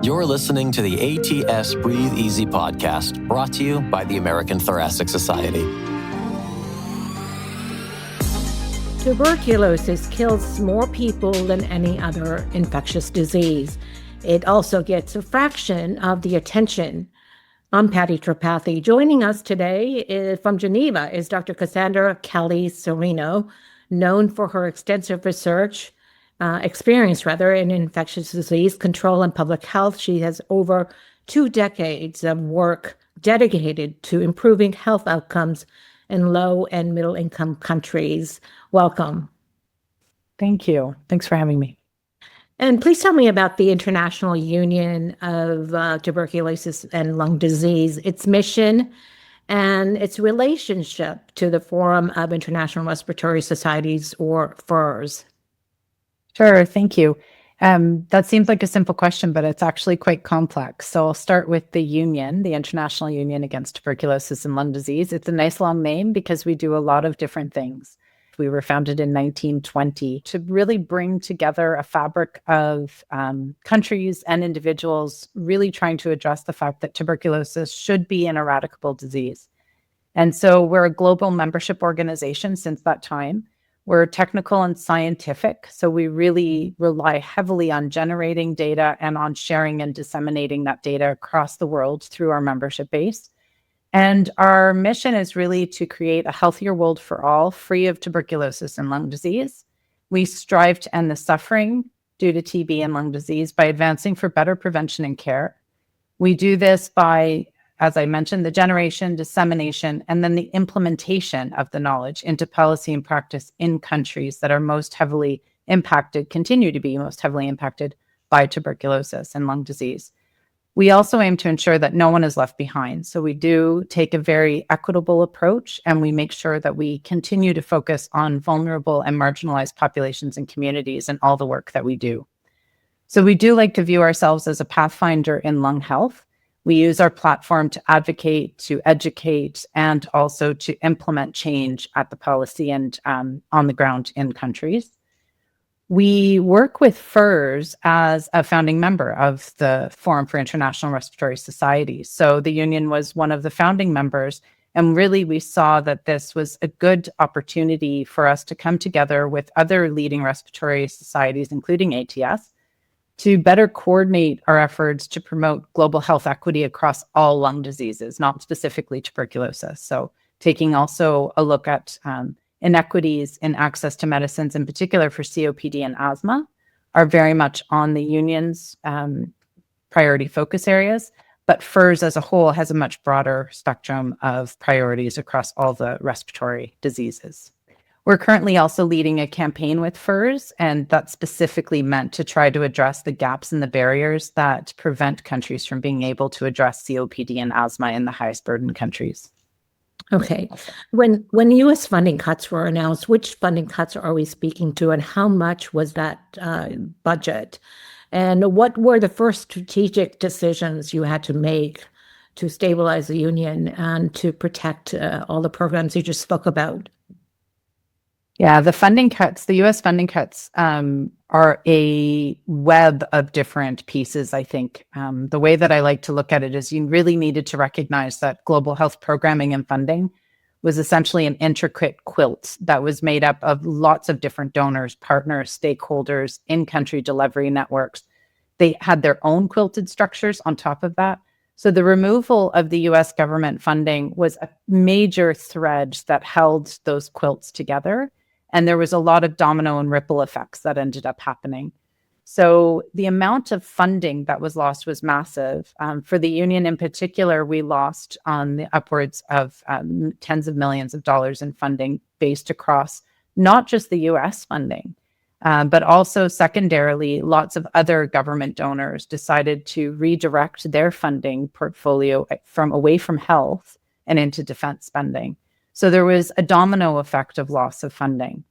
You're listening to the ATS Breathe Easy podcast, brought to you by the American Thoracic Society. Tuberculosis kills more people than any other infectious disease. It also gets a fraction of the attention. I'm Patti Tripathi. Joining us today from Geneva is Dr. Cassandra Kelly-Cirino, known for her extensive experience in infectious disease control and public health. She has over 2 decades of work dedicated to improving health outcomes in low and middle income countries. Welcome. Thank you. Thanks for having me. And please tell me about the International Union of Tuberculosis and Lung Disease, its mission, and its relationship to the Forum of International Respiratory Societies, or FIRS. Sure, thank you. That seems like a simple question, but it's actually quite complex. So I'll start with the union, the International Union Against Tuberculosis and Lung Disease. It's a nice long name because we do a lot of different things. We were founded in 1920 to really bring together a fabric of countries and individuals really trying to address the fact that tuberculosis should be an eradicable disease. And so we're a global membership organization since that time. We're technical and scientific, so we really rely heavily on generating data and on sharing and disseminating that data across the world through our membership base. And our mission is really to create a healthier world for all, free of tuberculosis and lung disease. We strive to end the suffering due to TB and lung disease by advancing for better prevention and care. We do this by, as I mentioned, the generation, dissemination, and then the implementation of the knowledge into policy and practice in countries that are most heavily impacted, continue to be most heavily impacted by tuberculosis and lung disease. We also aim to ensure that no one is left behind. So we do take a very equitable approach, and we make sure that we continue to focus on vulnerable and marginalized populations and communities in all the work that we do. So we do like to view ourselves as a pathfinder in lung health. We use our platform to advocate, to educate, and also to implement change at the policy and on the ground in countries. We work with FIRS as a founding member of the Forum for International Respiratory Societies. So the union was one of the founding members, and really we saw that this was a good opportunity for us to come together with other leading respiratory societies, including ATS, to better coordinate our efforts to promote global health equity across all lung diseases, not specifically tuberculosis. So taking also a look at inequities in access to medicines, in particular for COPD and asthma, are very much on the union's priority focus areas. But FIRS as a whole has a much broader spectrum of priorities across all the respiratory diseases. We're currently also leading a campaign with FIRS, and that's specifically meant to try to address the gaps and the barriers that prevent countries from being able to address COPD and asthma in the highest burden countries. Okay. When U.S. funding cuts were announced, which funding cuts are we speaking to, and how much was that budget? And what were the first strategic decisions you had to make to stabilize the union and to protect all the programs you just spoke about? Yeah, the funding cuts, the U.S. funding cuts are a web of different pieces, I think. The way that I like to look at it is you really needed to recognize that global health programming and funding was essentially an intricate quilt that was made up of lots of different donors, partners, stakeholders, in-country delivery networks. They had their own quilted structures on top of that. So the removal of the U.S. government funding was a major thread that held those quilts together. And there was a lot of domino and ripple effects that ended up happening. So the amount of funding that was lost was massive. For the union in particular, we lost on the upwards of tens of millions of dollars in funding based across not just the US funding, but also secondarily, lots of other government donors decided to redirect their funding portfolio from away from health and into defense spending. So there was a domino effect of loss of funding.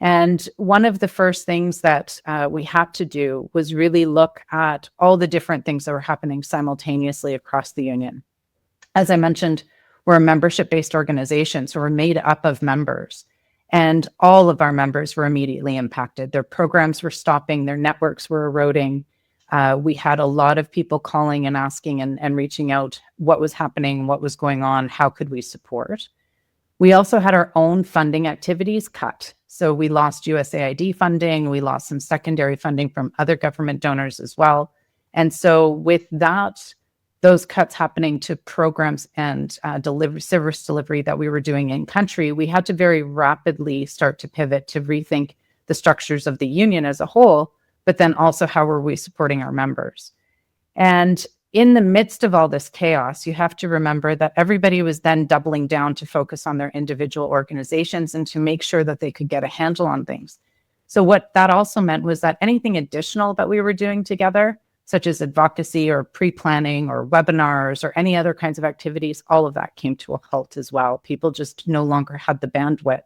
And one of the first things that we had to do was really look at all the different things that were happening simultaneously across the union. As I mentioned, we're a membership-based organization, so we're made up of members. And all of our members were immediately impacted. Their programs were stopping, their networks were eroding. We had a lot of people calling and asking and reaching out what was happening, what was going on, how could we support. We also had our own funding activities cut. So we lost USAID funding, we lost some secondary funding from other government donors as well. And so with that, those cuts happening to programs and service delivery that we were doing in country, we had to very rapidly start to pivot to rethink the structures of the union as a whole, but then also how were we supporting our members. And in the midst of all this chaos, you have to remember that everybody was then doubling down to focus on their individual organizations and to make sure that they could get a handle on things. So what that also meant was that anything additional that we were doing together, such as advocacy or pre-planning or webinars or any other kinds of activities, all of that came to a halt as well. People just no longer had the bandwidth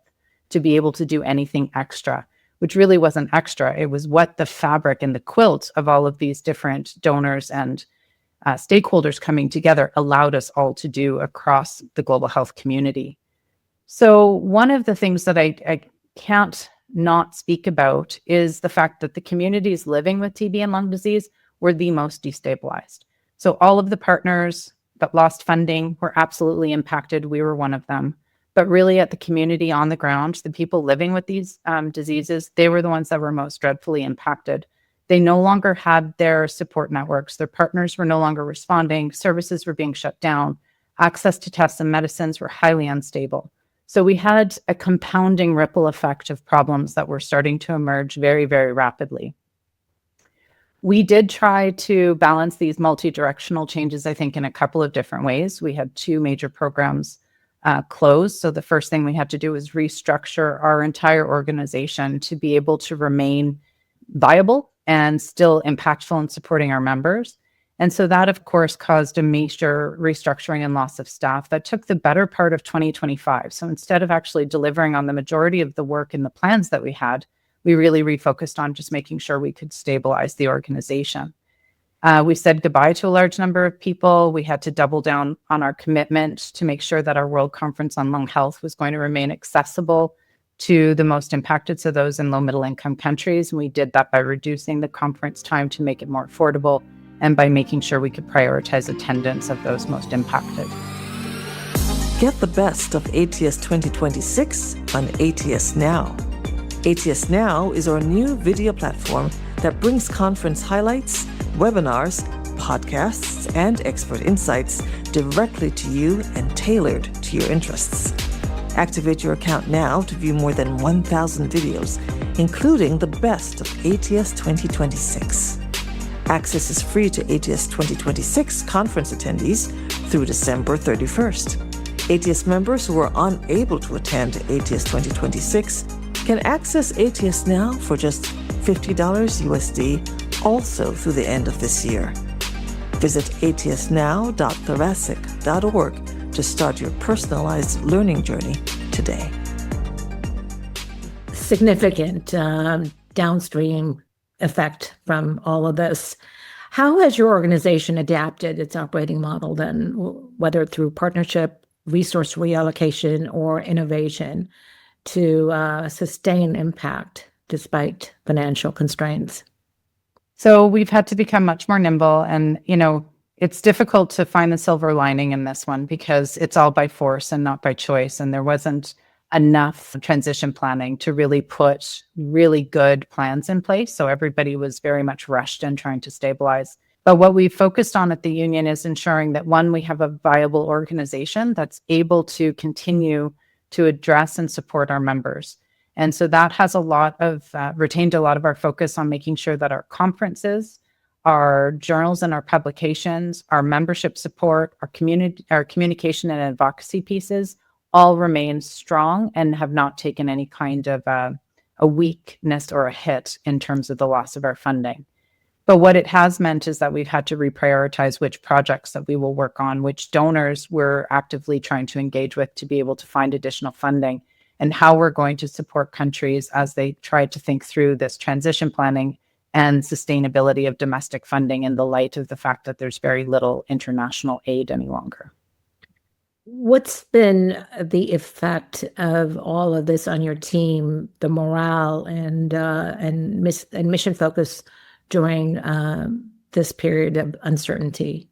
to be able to do anything extra, which really wasn't extra. It was what the fabric and the quilt of all of these different donors and stakeholders coming together allowed us all to do across the global health community. So one of the things that I can't not speak about is the fact that the communities living with TB and lung disease were the most destabilized. So all of the partners that lost funding were absolutely impacted. We were one of them. But really at the community on the ground, the people living with these diseases, they were the ones that were most dreadfully impacted. They no longer had their support networks. Their partners were no longer responding. Services were being shut down. Access to tests and medicines were highly unstable. So we had a compounding ripple effect of problems that were starting to emerge very, very rapidly. We did try to balance these multi-directional changes, I think, in a couple of different ways. We had two major programs closed. So the first thing we had to do was restructure our entire organization to be able to remain viable and still impactful in supporting our members. And so that, of course, caused a major restructuring and loss of staff that took the better part of 2025. So instead of actually delivering on the majority of the work and the plans that we had, we really refocused on just making sure we could stabilize the organization. We said goodbye to a large number of people. We had to double down on our commitment to make sure that our World Conference on Lung Health was going to remain accessible to the most impacted, so those in low middle income countries. And we did that by reducing the conference time to make it more affordable and by making sure we could prioritize attendance of those most impacted. Get the best of ATS 2026 on ATS Now. ATS Now is our new video platform that brings conference highlights, webinars, podcasts, and expert insights directly to you and tailored to your interests. Activate your account now to view more than 1,000 videos, including the best of ATS 2026. Access is free to ATS 2026 conference attendees through December 31st. ATS members who are unable to attend ATS 2026 can access ATS Now for just $50 USD, also through the end of this year. Visit atsnow.thoracic.org to start your personalized learning journey today. Significant downstream effect from all of this. How has your organization adapted its operating model then, whether through partnership, resource reallocation, or innovation, to sustain impact despite financial constraints? So we've had to become much more nimble, and it's difficult to find the silver lining in this one because it's all by force and not by choice. And there wasn't enough transition planning to really put really good plans in place. So everybody was very much rushed in trying to stabilize. But what we focused on at the union is ensuring that, one, we have a viable organization that's able to continue to address and support our members. And so that has retained a lot of our focus on making sure that our conferences, our journals and our publications, our membership support, our communication and advocacy pieces all remain strong and have not taken any kind of a weakness or a hit in terms of the loss of our funding. But what it has meant is that we've had to reprioritize which projects that we will work on, which donors we're actively trying to engage with to be able to find additional funding, and how we're going to support countries as they try to think through this transition planning and sustainability of domestic funding in the light of the fact that there's very little international aid any longer. What's been the effect of all of this on your team, the morale and mission focus during this period of uncertainty?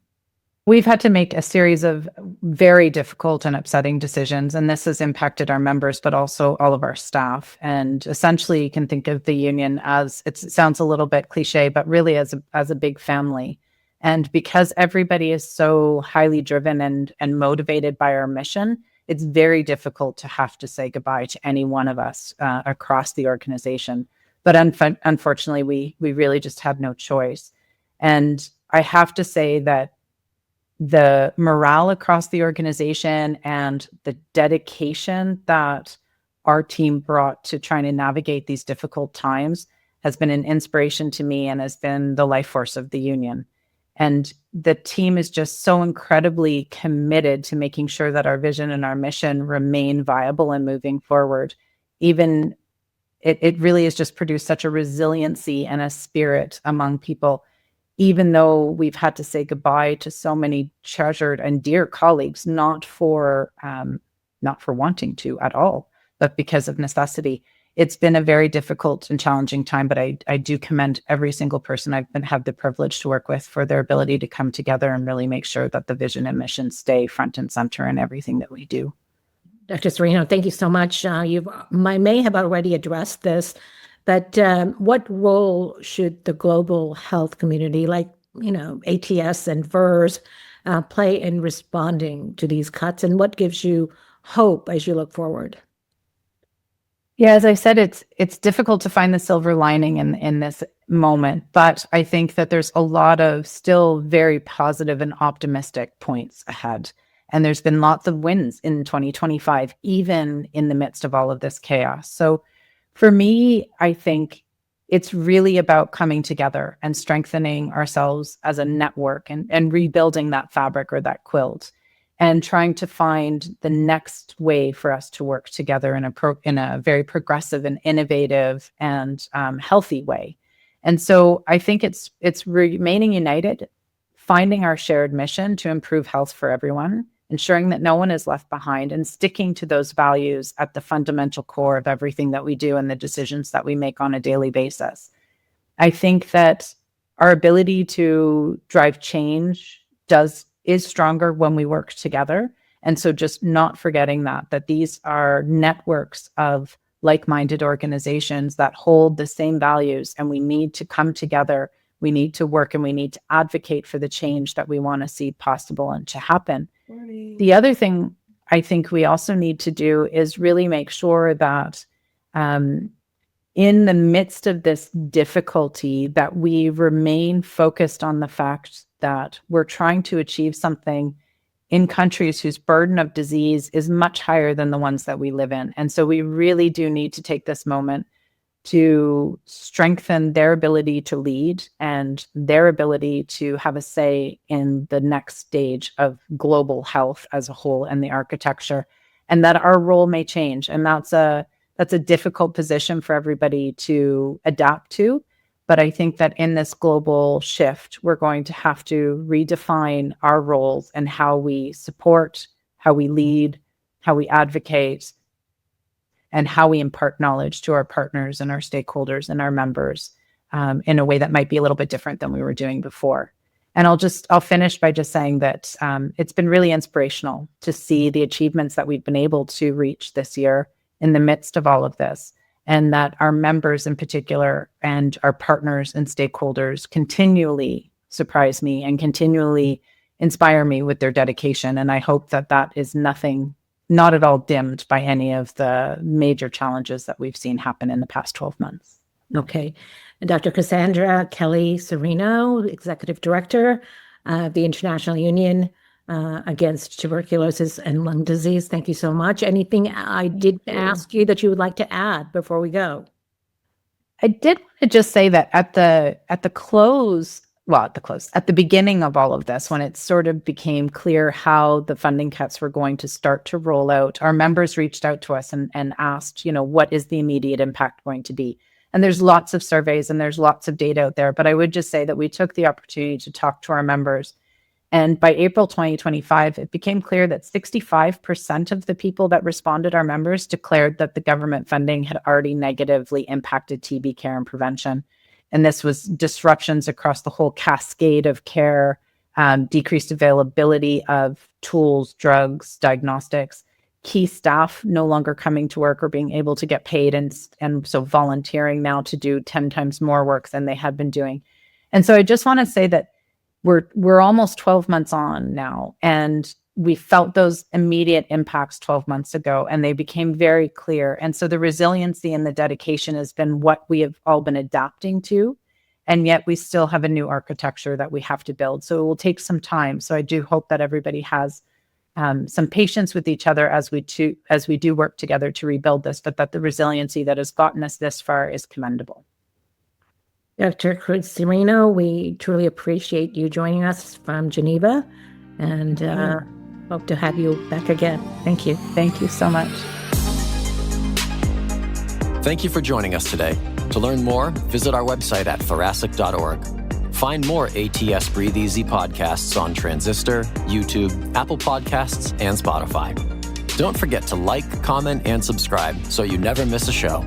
We've had to make a series of very difficult and upsetting decisions, and this has impacted our members, but also all of our staff. And essentially, you can think of the union as, it sounds a little bit cliche, but really as a big family. And because everybody is so highly driven and motivated by our mission, it's very difficult to have to say goodbye to any one of us across the organization. But unfortunately, we really just had no choice. And I have to say that the morale across the organization and the dedication that our team brought to trying to navigate these difficult times has been an inspiration to me and has been the life force of the union. And the team is just so incredibly committed to making sure that our vision and our mission remain viable and moving forward. Even it really has just produced such a resiliency and a spirit among people, even though we've had to say goodbye to so many treasured and dear colleagues, not for wanting to at all, but because of necessity. It's been a very difficult and challenging time, but I do commend every single person I've had the privilege to work with for their ability to come together and really make sure that the vision and mission stay front and center in everything that we do. Dr. Cirino, thank you so much. I may have already addressed this, but what role should the global health community, like ATS and VERS, play in responding to these cuts, and what gives you hope as you look forward? Yeah, as I said, it's difficult to find the silver lining in this moment, but I think that there's a lot of still very positive and optimistic points ahead. And there's been lots of wins in 2025, even in the midst of all of this chaos. So for me, I think it's really about coming together and strengthening ourselves as a network and rebuilding that fabric or that quilt, and trying to find the next way for us to work together in a very progressive and innovative and healthy way. And so I think it's remaining united, finding our shared mission to improve health for everyone, ensuring that no one is left behind, and sticking to those values at the fundamental core of everything that we do and the decisions that we make on a daily basis. I think that our ability to drive change is stronger when we work together. And so just not forgetting that these are networks of like-minded organizations that hold the same values, and we need to come together, we need to work, and we need to advocate for the change that we want to see possible and to happen. The other thing I think we also need to do is really make sure that in the midst of this difficulty, that we remain focused on the fact that we're trying to achieve something in countries whose burden of disease is much higher than the ones that we live in. And so we really do need to take this moment to strengthen their ability to lead and their ability to have a say in the next stage of global health as a whole and the architecture, and that our role may change. And that's a difficult position for everybody to adapt to. But I think that in this global shift, we're going to have to redefine our roles and how we support, how we lead, how we advocate, and how we impart knowledge to our partners and our stakeholders and our members in a way that might be a little bit different than we were doing before. And I'll finish by just saying that it's been really inspirational to see the achievements that we've been able to reach this year in the midst of all of this, and that our members in particular and our partners and stakeholders continually surprise me and continually inspire me with their dedication. And I hope that is not at all dimmed by any of the major challenges that we've seen happen in the past 12 months. Okay. And Dr. Cassandra Kelly-Cirino, Executive Director of the International Union Against Tuberculosis and Lung Disease, thank you so much. Anything I did ask you that you would like to add before we go? I did want to just say that at the beginning of all of this, when it sort of became clear how the funding cuts were going to start to roll out, our members reached out to us and asked, what is the immediate impact going to be? And there's lots of surveys and there's lots of data out there, but I would just say that we took the opportunity to talk to our members. And by April 2025, it became clear that 65% of the people that responded, our members, declared that the government funding had already negatively impacted TB care and prevention. And this was disruptions across the whole cascade of care, decreased availability of tools, drugs, diagnostics, key staff no longer coming to work or being able to get paid, and so volunteering now to do 10 times more work than they had been doing. And so I just want to say that we're almost 12 months on now, and we felt those immediate impacts 12 months ago, and they became very clear. And so the resiliency and the dedication has been what we have all been adapting to. And yet we still have a new architecture that we have to build. So it will take some time. So I do hope that everybody has some patience with each other as we do work together to rebuild this, but that the resiliency that has gotten us this far is commendable. Dr. Kelly-Cirino, we truly appreciate you joining us from Geneva, and hope to have you back again. Thank you. Thank you so much. Thank you for joining us today. To learn more, visit our website at thoracic.org. Find more ATS Breathe Easy podcasts on Transistor, YouTube, Apple Podcasts, and Spotify. Don't forget to like, comment, and subscribe so you never miss a show.